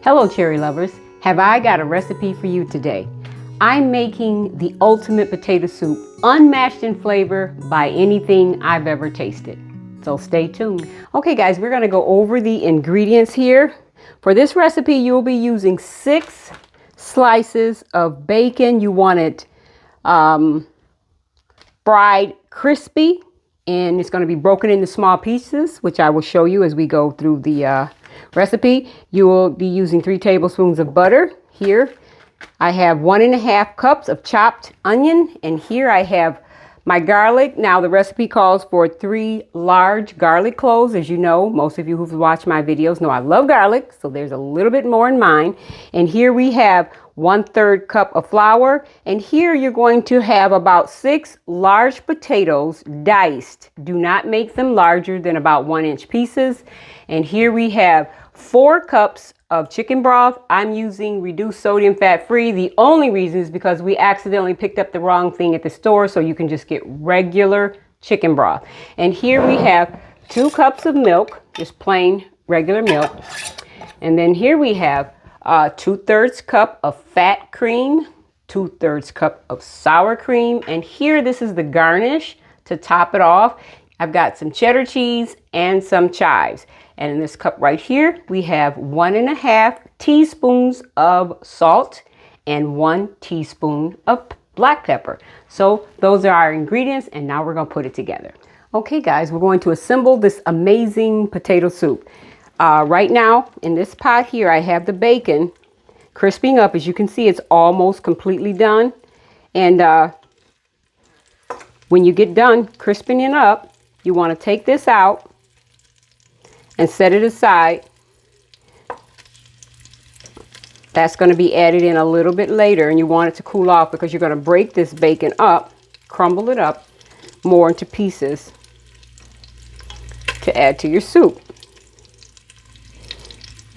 Hello cherry lovers, have I got a recipe for you today. I'm making the ultimate potato soup, unmatched in flavor by anything I've ever tasted. So stay tuned. Okay guys, we're gonna go over the ingredients here. For this recipe, you'll be using 6 slices of bacon. You want it fried crispy, and it's going to be broken into small pieces, which I will show you as we go through the recipe. You will be using 3 tablespoons of butter. Here I have 1.5 cups of chopped onion, and here I have my garlic. Now the recipe calls for 3 large garlic cloves. As you know, most of you who've watched my videos know I love garlic, so there's a little bit more in mine. And here we have 1/3 cup of flour, and here you're going to have about 6 large potatoes diced. Do not make them larger than about 1-inch pieces. And here we have 4 cups of chicken broth. I'm using reduced sodium fat free. The only reason is because we accidentally picked up the wrong thing at the store, so you can just get regular chicken broth. And here we have 2 cups of milk, just plain regular milk. And then here we have 2/3 cup of fat cream, 2/3 cup of sour cream, and here this is the garnish to top it off. I've got some cheddar cheese and some chives. And in this cup right here, we have 1.5 teaspoons of salt and 1 teaspoon of black pepper. So those are our ingredients, and now we're gonna put it together. Okay guys, we're going to assemble this amazing potato soup. Right now in this pot here, I have the bacon crisping up. As you can see, it's almost completely done. And when you get done crisping it up, you want to take this out and set it aside. That's going to be added in a little bit later, and you want it to cool off because you're going to break this bacon up, crumble it up more into pieces to add to your soup.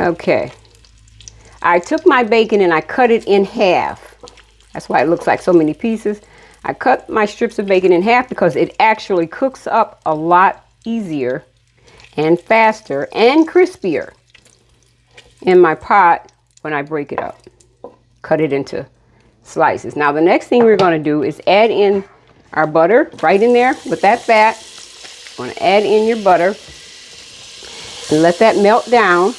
Okay, I took my bacon and I cut it in half. That's why it looks like so many pieces. I cut my strips of bacon in half because it actually cooks up a lot easier and faster and crispier in my pot when I break it up. Cut it into slices. Now the next thing we're going to do is add in our butter right in there with that fat. You want to add in your butter and let that melt down.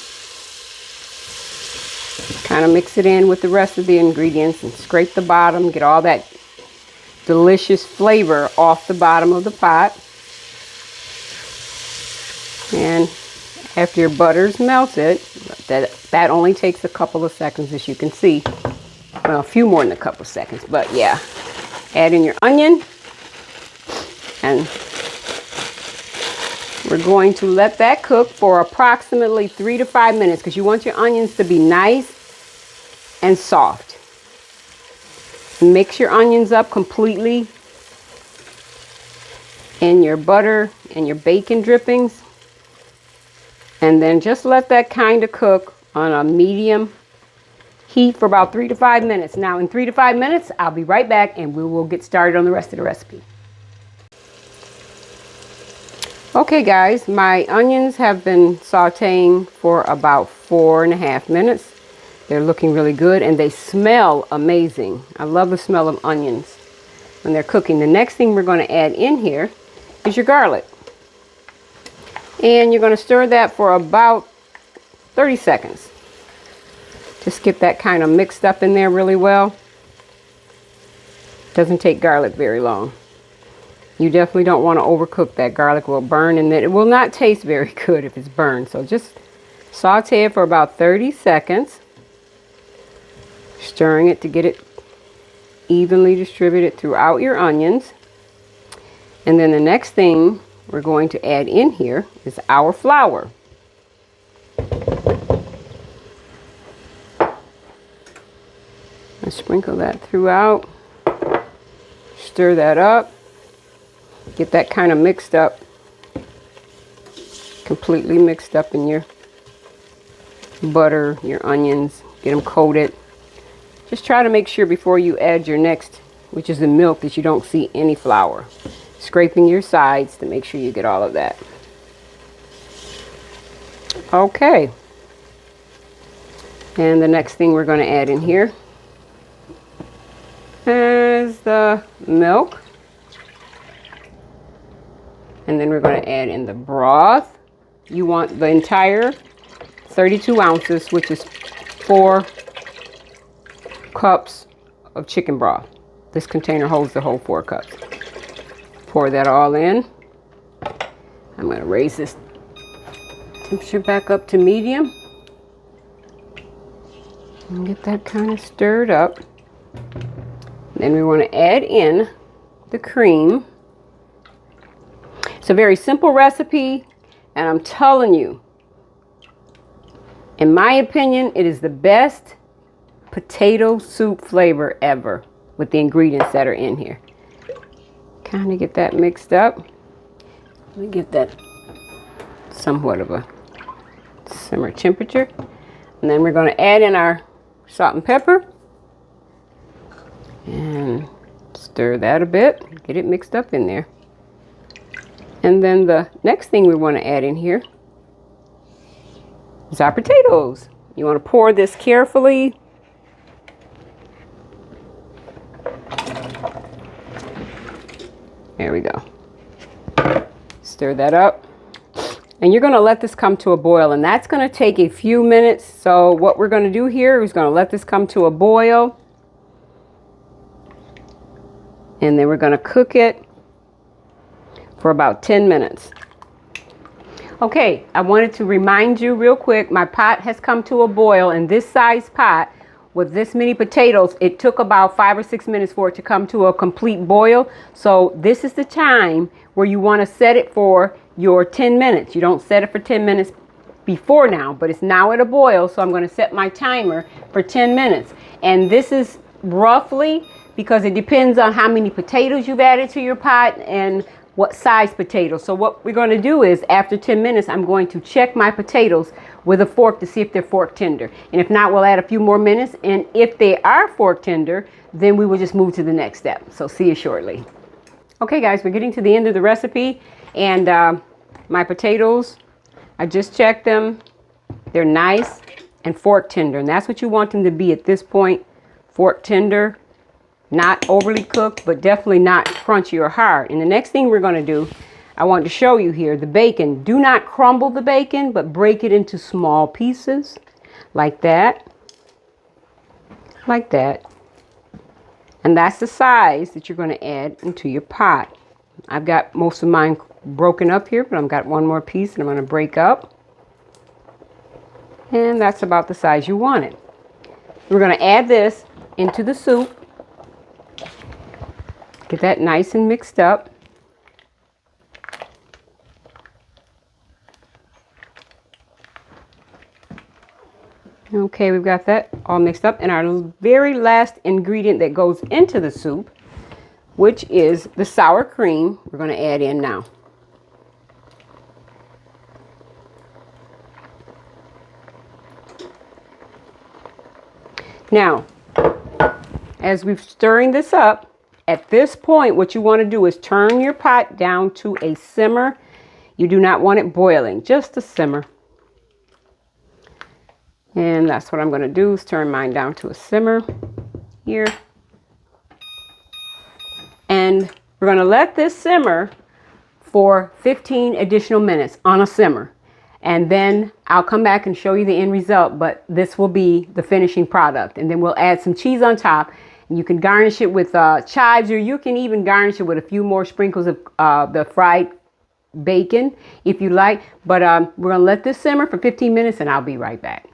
Kind of mix it in with the rest of the ingredients and scrape the bottom, get all that delicious flavor off the bottom of the pot. And after your butter's melted, that only takes a couple of seconds, as you can see. Well, a few more than a couple of seconds, but yeah. Add in your onion, and we're going to let that cook for approximately 3 to 5 minutes because you want your onions to be nice and soft. Mix your onions up completely in your butter and your bacon drippings, and then just let that kind of cook on a medium heat for about 3 to 5 minutes. Now in 3 to 5 minutes, I'll be right back and we will get started on the rest of the recipe. Okay guys, my onions have been sauteing for about 4.5 minutes. They're looking really good and they smell amazing. I love the smell of onions when they're cooking. The next thing we're going to add in here is your garlic. And you're going to stir that for about 30 seconds. Just get that kind of mixed up in there really well. Doesn't take garlic very long. You definitely don't want to overcook that. Garlic will burn, and it will not taste very good if it's burned. So just saute it for about 30 seconds. Stirring it to get it evenly distributed throughout your onions. And then the next thing we're going to add in here is our flour. And sprinkle that throughout. Stir that up. Get that kind of mixed up. Completely mixed up in your butter, your onions. Get them coated. Just try to make sure before you add your next, which is the milk, that you don't see any flour. Scraping your sides to make sure you get all of that. Okay. And the next thing we're going to add in here is the milk. And then we're going to add in the broth. You want the entire 32 ounces, which is 4 cups of chicken broth. This container holds the whole 4 cups. Pour that all in. I'm going to raise this temperature back up to medium. And get that kind of stirred up. Then we want to add in the cream. It's a very simple recipe, and I'm telling you, in my opinion, it is the best potato soup flavor ever with the ingredients that are in here. Kind of get that mixed up. Let me give that somewhat of a simmer temperature. And then we're going to add in our salt and pepper. And stir that a bit. Get it mixed up in there. And then the next thing we want to add in here is our potatoes. You want to pour this carefully. There we go. Stir that up. And you're going to let this come to a boil, and that's going to take a few minutes. So what we're going to do here is going to let this come to a boil. And then we're going to cook it for about 10 minutes. Okay, I wanted to remind you real quick, my pot has come to a boil, and this size pot with this many potatoes, it took about 5 or 6 minutes for it to come to a complete boil. So this is the time where you want to set it for your 10 minutes. You don't set it for 10 minutes before now, but it's now at a boil, so I'm going to set my timer for 10 minutes. And this is roughly, because it depends on how many potatoes you've added to your pot and what size potatoes. So what we're going to do is, after 10 minutes, I'm going to check my potatoes with a fork to see if they're fork tender. And if not, we'll add a few more minutes. And if they are fork tender, then we will just move to the next step. So see you shortly. Okay, guys, we're getting to the end of the recipe. And my potatoes, I just checked them. They're nice and fork tender. And that's what you want them to be at this point. Fork tender. Not overly cooked, but definitely not crunchy or hard. And the next thing we're going to do, I want to show you here, the bacon. Do not crumble the bacon, but break it into small pieces like that. Like that. And that's the size that you're going to add into your pot. I've got most of mine broken up here, but I've got one more piece and I'm going to break up. And that's about the size you want it. We're going to add this into the soup. Get that nice and mixed up. Okay, we've got that all mixed up. And our very last ingredient that goes into the soup, which is the sour cream, we're going to add in now. Now, as we're stirring this up, at this point, what you want to do is turn your pot down to a simmer. You do not want it boiling, just a simmer. And that's what I'm going to do, is turn mine down to a simmer here. And we're going to let this simmer for 15 additional minutes on a simmer. And then I'll come back and show you the end result, but this will be the finishing product. And then we'll add some cheese on top. You can garnish it with chives, or you can even garnish it with a few more sprinkles of the fried bacon if you like. But we're going to let this simmer for 15 minutes and I'll be right back.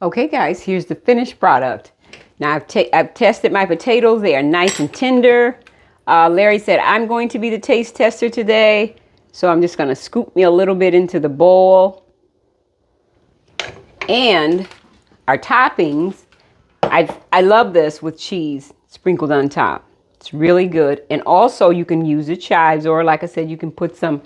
Okay, guys, here's the finished product. Now I've tested my potatoes. They are nice and tender. Larry said I'm going to be the taste tester today. So I'm just going to scoop me a little bit into the bowl. And our toppings, I love this with cheese sprinkled on top. It's really good. And also you can use the chives, or like I said, you can put some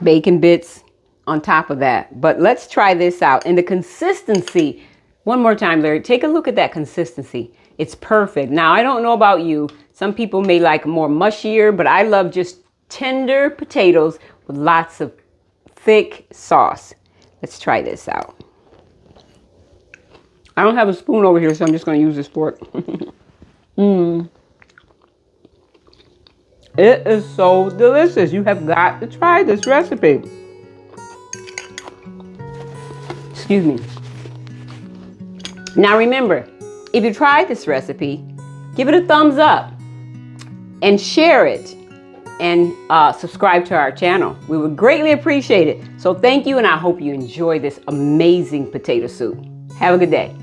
bacon bits on top of that. But let's try this out. And the consistency, one more time, Larry, take a look at that consistency. It's perfect. Now, I don't know about you. Some people may like more mushier, but I love just tender potatoes with lots of thick sauce. Let's try this out. I don't have a spoon over here, so I'm just going to use this fork. It is so delicious. You have got to try this recipe. Excuse me. Now remember, if you tried this recipe, give it a thumbs up and share it and subscribe to our channel. We would greatly appreciate it. So thank you, and I hope you enjoy this amazing potato soup. Have a good day.